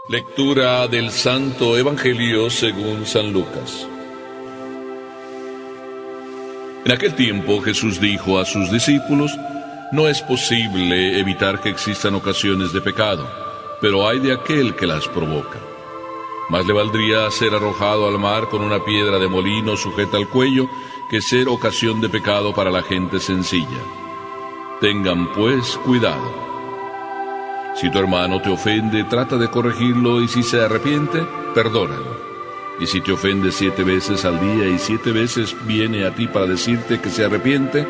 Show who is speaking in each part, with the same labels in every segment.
Speaker 1: Lectura del Santo Evangelio según San Lucas. En aquel tiempo Jesús dijo a sus discípulos: no es posible evitar que existan ocasiones de pecado, pero hay de aquel que las provoca. Más le valdría ser arrojado al mar con una piedra de molino sujeta al cuello que ser ocasión de pecado para la gente sencilla. Tengan pues cuidado. Si tu hermano te ofende, trata de corregirlo, y si se arrepiente, perdónalo. Y si te ofende 7 veces al día y 7 veces viene a ti para decirte que se arrepiente,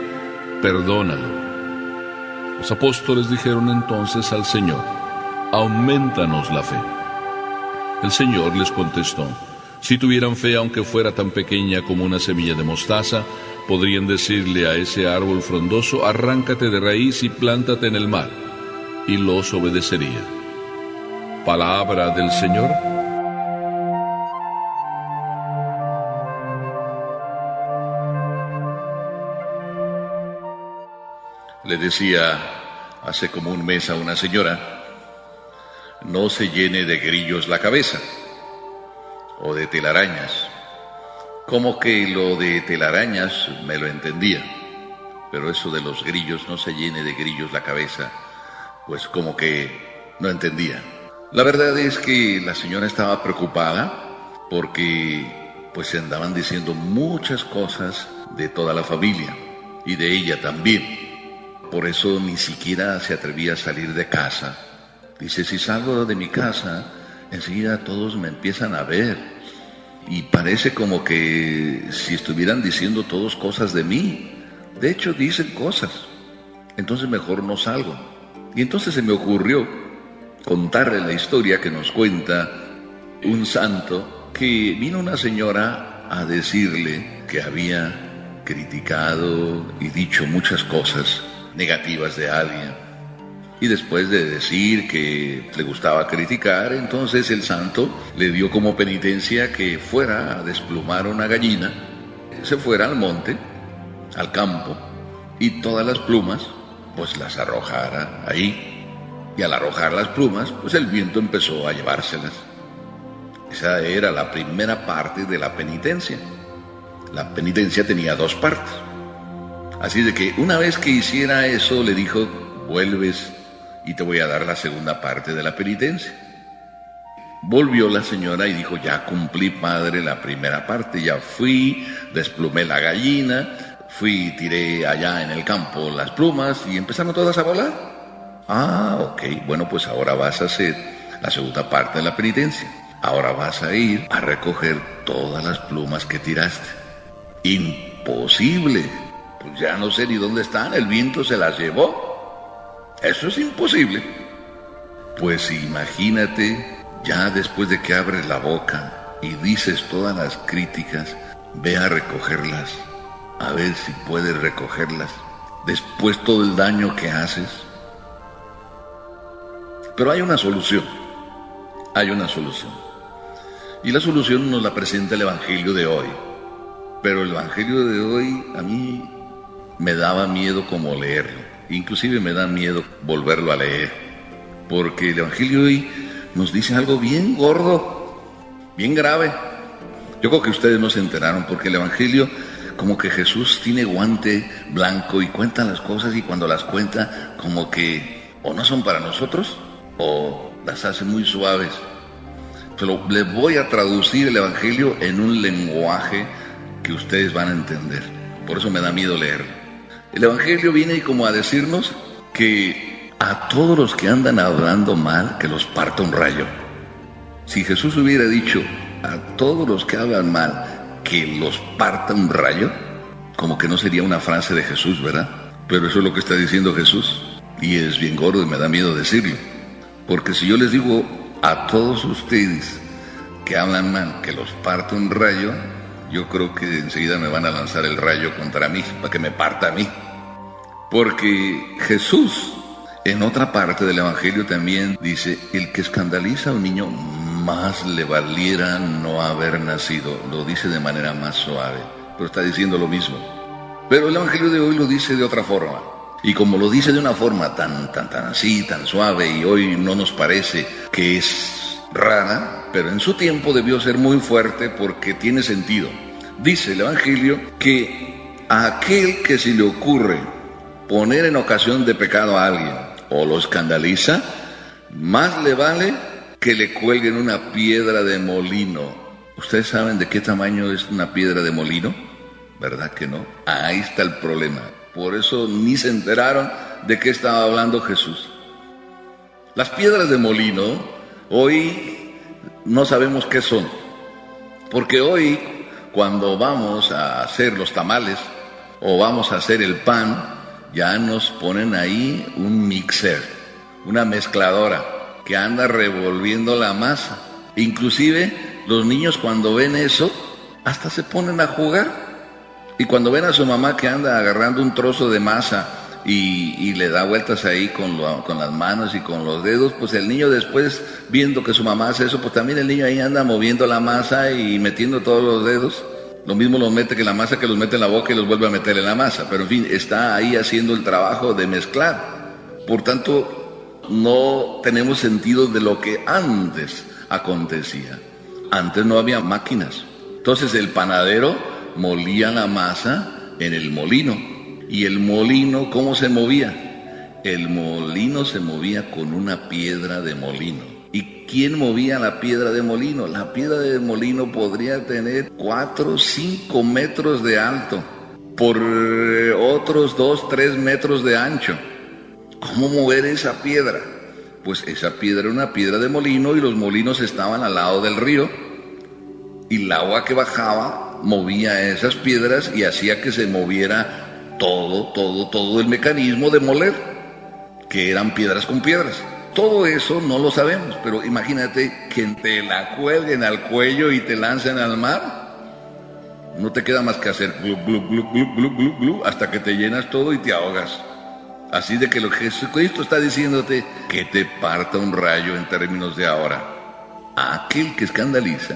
Speaker 1: perdónalo. Los apóstoles dijeron entonces al Señor: aumentanos la fe. El Señor les contestó: si tuvieran fe, aunque fuera tan pequeña como una semilla de mostaza, podrían decirle a ese árbol frondoso: arráncate de raíz y plántate en el mar, y los obedecería. Palabra del Señor.
Speaker 2: Le decía hace como un mes a una señora: no se llene de grillos la cabeza, o de telarañas. Como que lo de telarañas me lo entendía, pero eso de los grillos, no se llene de grillos la cabeza, pues como que no entendía. La verdad es que la señora estaba preocupada porque pues se andaban diciendo muchas cosas de toda la familia y de ella también. Por eso ni siquiera se atrevía a salir de casa. Dice: si salgo de mi casa, enseguida todos me empiezan a ver, y parece como que si estuvieran diciendo todos cosas de mí. De hecho, dicen cosas. Entonces mejor no salgo. Y entonces se me ocurrió contarle la historia que nos cuenta un santo, que vino una señora a decirle que había criticado y dicho muchas cosas negativas de alguien. Y después de decir que le gustaba criticar, entonces el santo le dio como penitencia que fuera a desplumar una gallina, se fuera al monte, al campo, y todas las plumas pues las arrojara ahí. Y al arrojar las plumas, pues el viento empezó a llevárselas. Esa era la primera parte de la penitencia. La penitencia tenía 2 partes. Así de que una vez que hiciera eso, le dijo: vuelves y te voy a dar la segunda parte de la penitencia. Volvió la señora y dijo: ya cumplí, padre, la primera parte. Ya fui, desplumé la gallina, fui y tiré allá en el campo las plumas y empezaron todas a volar. Ah, ok, bueno, pues ahora vas a hacer la segunda parte de la penitencia. Ahora vas a ir a recoger todas las plumas que tiraste. Imposible. Pues ya no sé ni dónde están, el viento se las llevó. Eso es imposible. Pues imagínate, ya después de que abres la boca y dices todas las críticas, ve a recogerlas, a ver si puedes recogerlas, después todo el daño que haces. Pero hay una solución, y la solución nos la presenta el Evangelio de hoy. Pero el Evangelio de hoy a mí me daba miedo como leerlo, inclusive me da miedo volverlo a leer, porque el Evangelio de hoy nos dice algo bien gordo, bien grave. Yo creo que ustedes no se enteraron, porque el Evangelio, como que Jesús tiene guante blanco y cuenta las cosas, y cuando las cuenta, como que o no son para nosotros o las hace muy suaves. Pero les voy a traducir el Evangelio en un lenguaje que ustedes van a entender. Por eso me da miedo leerlo. El Evangelio viene como a decirnos que a todos los que andan hablando mal, que los parta un rayo. Si Jesús hubiera dicho a todos los que hablan mal, que los parta un rayo, como que no sería una frase de Jesús, ¿verdad? Pero eso es lo que está diciendo Jesús, y es bien gordo y me da miedo decirlo. Porque si yo les digo a todos ustedes que hablan mal, que los parta un rayo, yo creo que enseguida me van a lanzar el rayo contra mí, para que me parta a mí. Porque Jesús, en otra parte del Evangelio también dice: el que escandaliza a un niño, más le valiera no haber nacido. Lo dice de manera más suave, pero está diciendo lo mismo. Pero el Evangelio de hoy lo dice de otra forma. Y como lo dice de una forma tan así, tan suave, y hoy no nos parece que es rara, pero en su tiempo debió ser muy fuerte porque tiene sentido. Dice el Evangelio que a aquel que se le ocurre poner en ocasión de pecado a alguien o lo escandaliza, más le vale que le cuelguen una piedra de molino. ¿Ustedes saben de qué tamaño es una piedra de molino? ¿Verdad que no? Ahí está el problema. Por eso ni se enteraron de qué estaba hablando Jesús. Las piedras de molino hoy no sabemos qué son, porque hoy cuando vamos a hacer los tamales o vamos a hacer el pan, ya nos ponen ahí un mixer, una mezcladora que anda revolviendo la masa. Inclusive los niños cuando ven eso hasta se ponen a jugar. Y cuando ven a su mamá que anda agarrando un trozo de masa y le da vueltas ahí con las manos y con los dedos, pues el niño después, viendo que su mamá hace eso, pues también el niño ahí anda moviendo la masa y metiendo todos los dedos. Lo mismo los mete que la masa, que los mete en la boca y los vuelve a meter en la masa. Pero en fin, está ahí haciendo el trabajo de mezclar. Por tanto, no tenemos sentido de lo que antes acontecía. Antes no había máquinas. Entonces el panadero molía la masa en el molino. ¿Y el molino cómo se movía? El molino se movía con una piedra de molino. ¿Y quién movía la piedra de molino? La piedra de molino podría tener 4 o 5 metros de alto por otros 2 o 3 metros de ancho. ¿Cómo mover esa piedra? Pues esa piedra era una piedra de molino y los molinos estaban al lado del río y el agua que bajaba movía esas piedras y hacía que se moviera todo el mecanismo de moler, que eran piedras con piedras. Todo eso no lo sabemos, pero imagínate que te la cuelguen al cuello y te lancen al mar. No te queda más que hacer glu, glu, glu, glu, glu, glu, glu, hasta que te llenas todo y te ahogas. Así de que lo que Jesucristo está diciéndote, que te parta un rayo en términos de ahora. A aquel que escandaliza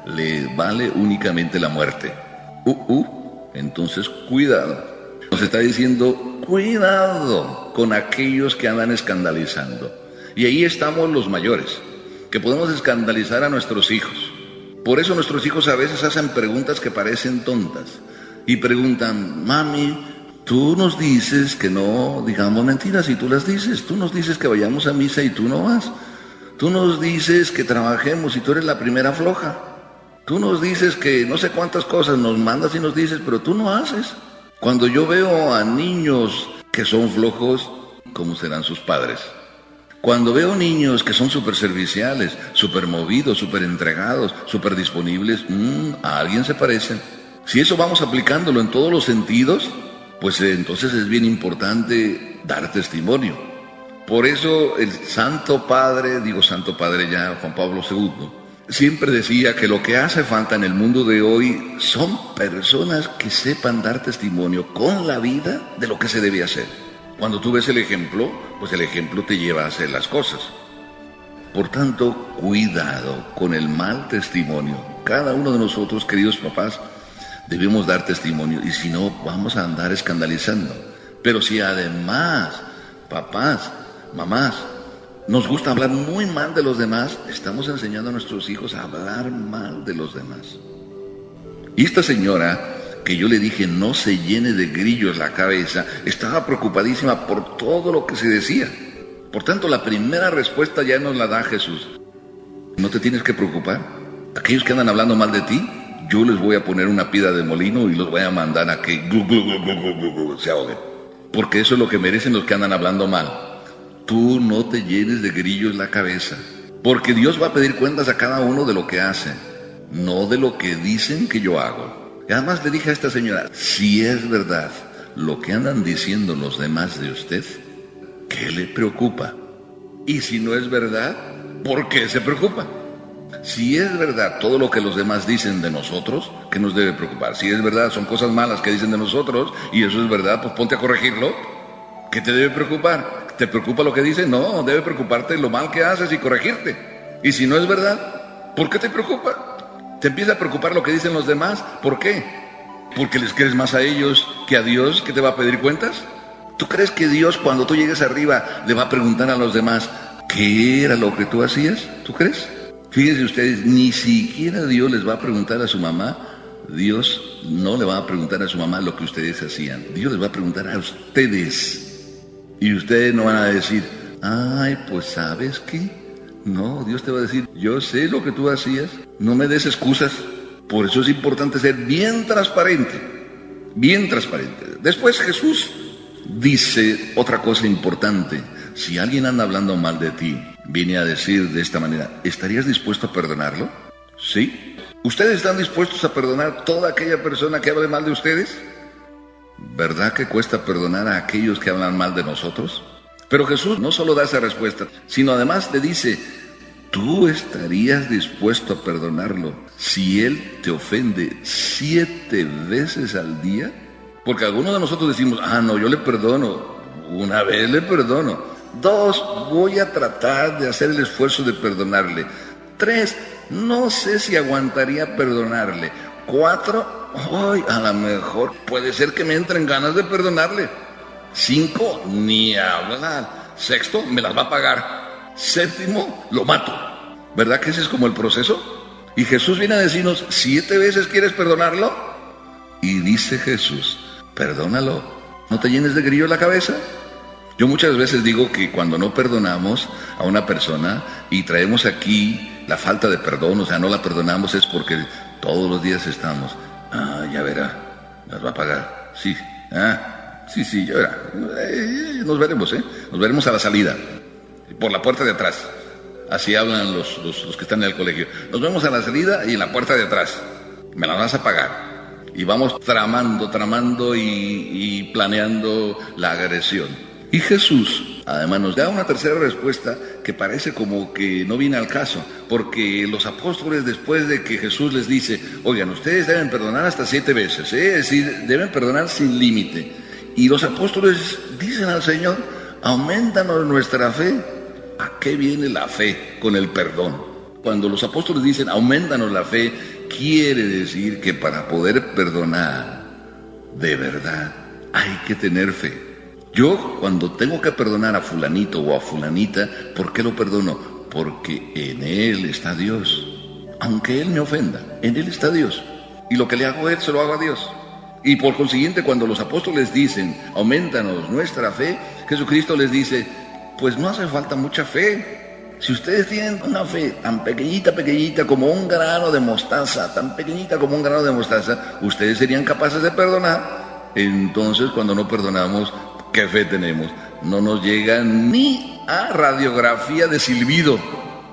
Speaker 2: le vale únicamente la muerte. Entonces cuidado. Nos está diciendo, cuidado con aquellos que andan escandalizando. Y ahí estamos los mayores, que podemos escandalizar a nuestros hijos. Por eso nuestros hijos a veces hacen preguntas que parecen tontas. Y preguntan, mami, tú nos dices que no digamos mentiras y tú las dices. Tú nos dices que vayamos a misa y tú no vas. Tú nos dices que trabajemos y tú eres la primera floja. Tú nos dices que no sé cuántas cosas nos mandas y nos dices, pero tú no haces. Cuando yo veo a niños que son flojos, ¿cómo serán sus padres? Cuando veo niños que son súper serviciales, súper movidos, súper entregados, súper disponibles, a alguien se parecen. Si eso vamos aplicándolo en todos los sentidos, pues entonces es bien importante dar testimonio. Por eso el Santo Padre ya Juan Pablo II, siempre decía que lo que hace falta en el mundo de hoy son personas que sepan dar testimonio con la vida de lo que se debe hacer. Cuando tú ves el ejemplo, pues el ejemplo te lleva a hacer las cosas. Por tanto, cuidado con el mal testimonio. Cada uno de nosotros, queridos papás, debemos dar testimonio y si no, vamos a andar escandalizando. Pero si además, papás, mamás, nos gusta hablar muy mal de los demás, estamos enseñando a nuestros hijos a hablar mal de los demás. Y esta señora, que yo le dije no se llene de grillos la cabeza, estaba preocupadísima por todo lo que se decía. Por tanto, la primera respuesta ya nos la da Jesús. No te tienes que preocupar. Aquellos que andan hablando mal de ti, yo les voy a poner una piedra de molino y los voy a mandar a que se ahoguen. Porque eso es lo que merecen los que andan hablando mal. Tú no te llenes de grillos la cabeza, porque Dios va a pedir cuentas a cada uno de lo que hace, no de lo que dicen que yo hago. Y además le dije a esta señora, si es verdad lo que andan diciendo los demás de usted, ¿qué le preocupa? Y si no es verdad, ¿por qué se preocupa? Si es verdad todo lo que los demás dicen de nosotros, ¿qué nos debe preocupar? Si es verdad, son cosas malas que dicen de nosotros, y eso es verdad, pues ponte a corregirlo. ¿Qué te debe preocupar? ¿Te preocupa lo que dicen? No, debe preocuparte lo mal que haces y corregirte. Y si no es verdad, ¿por qué te preocupa? ¿Te empieza a preocupar lo que dicen los demás? ¿Por qué? ¿Porque les crees más a ellos que a Dios, que te va a pedir cuentas? ¿Tú crees que Dios, cuando tú llegues arriba, le va a preguntar a los demás qué era lo que tú hacías? ¿Tú crees? Fíjense ustedes, ni siquiera Dios les va a preguntar a su mamá, Dios no le va a preguntar a su mamá lo que ustedes hacían. Dios les va a preguntar a ustedes. Y ustedes no van a decir, ay, pues ¿sabes qué? No, Dios te va a decir, yo sé lo que tú hacías, no me des excusas. Por eso es importante ser bien transparente, bien transparente. Después Jesús dice otra cosa importante. Si alguien anda hablando mal de ti, viene a decir de esta manera, ¿estarías dispuesto a perdonarlo? ¿Sí? ¿Ustedes están dispuestos a perdonar toda aquella persona que hable mal de ustedes? ¿Verdad que cuesta perdonar a aquellos que hablan mal de nosotros? Pero Jesús no solo da esa respuesta, sino además le dice, ¿tú estarías dispuesto a perdonarlo si él te ofende 7 veces al día? Porque algunos de nosotros decimos, no, yo le perdono, una vez le perdono. 2, voy a tratar de hacer el esfuerzo de perdonarle. 3, no sé si aguantaría perdonarle. 4, ay, a lo mejor puede ser que me entren ganas de perdonarle. 5, ni hablar. 6, me las va a pagar. 7, lo mato. ¿Verdad que ese es como el proceso? Y Jesús viene a decirnos, 7 veces quieres perdonarlo. Y dice Jesús, perdónalo. ¿No te llenes de grillo la cabeza? Yo muchas veces digo que cuando no perdonamos a una persona y traemos aquí la falta de perdón, o sea, no la perdonamos, es porque todos los días estamos, ya verá, las va a pagar. Sí, sí, ya verá. Nos veremos, nos veremos a la salida, por la puerta de atrás. Así hablan los que están en el colegio. Nos vemos a la salida y en la puerta de atrás. Me la vas a pagar. Y vamos tramando y planeando la agresión. Y Jesús, además, nos da una tercera respuesta que parece como que no viene al caso. Porque los apóstoles, después de que Jesús les dice, oigan, ustedes deben perdonar hasta 7 veces, es decir, deben perdonar sin límite. Y los apóstoles dicen al Señor, aumentanos nuestra fe. ¿A qué viene la fe con el perdón? Cuando los apóstoles dicen, aumentanos la fe, quiere decir que para poder perdonar, de verdad, hay que tener fe. Yo, cuando tengo que perdonar a fulanito o a fulanita, ¿por qué lo perdono? Porque en él está Dios. Aunque él me ofenda, en él está Dios. Y lo que le hago a él, se lo hago a Dios. Y por consiguiente, cuando los apóstoles dicen, aumentanos nuestra fe, Jesucristo les dice, pues no hace falta mucha fe. Si ustedes tienen una fe tan pequeñita como un grano de mostaza, tan pequeñita como un grano de mostaza, ustedes serían capaces de perdonar. Entonces, cuando no perdonamos, ¿qué fe tenemos? No nos llega ni a radiografía de silbido.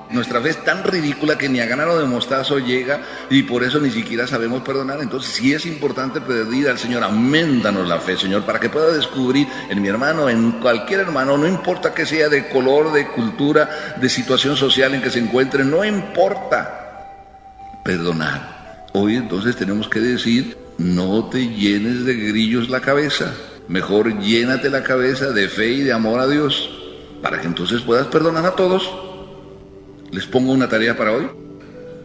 Speaker 2: Nuestra fe es tan ridícula que ni a grano de mostazo llega y por eso ni siquiera sabemos perdonar. Entonces sí es importante pedir al Señor, aumentanos la fe, Señor, para que pueda descubrir en mi hermano, en cualquier hermano, no importa que sea de color, de cultura, de situación social en que se encuentre, no importa, perdonar. Hoy entonces tenemos que decir, no te llenes de grillos la cabeza, mejor llénate la cabeza de fe y de amor a Dios, para que entonces puedas perdonar a todos. Les pongo una tarea para hoy,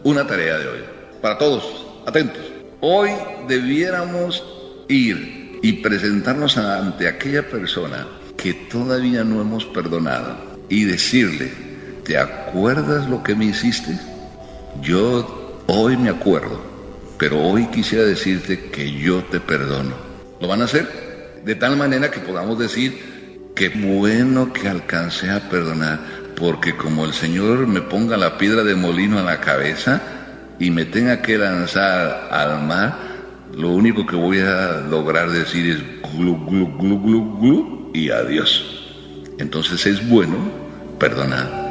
Speaker 2: una tarea de hoy, para todos, atentos. Hoy debiéramos ir y presentarnos ante aquella persona que todavía no hemos perdonado y decirle, ¿te acuerdas lo que me hiciste? Yo hoy me acuerdo, pero hoy quisiera decirte que yo te perdono. ¿Lo van a hacer? De tal manera que podamos decir, qué bueno que alcancé a perdonar. Porque como el Señor me ponga la piedra de molino en la cabeza y me tenga que lanzar al mar, lo único que voy a lograr decir es glu, glu, glu, glu, glu y adiós. Entonces es bueno perdonar.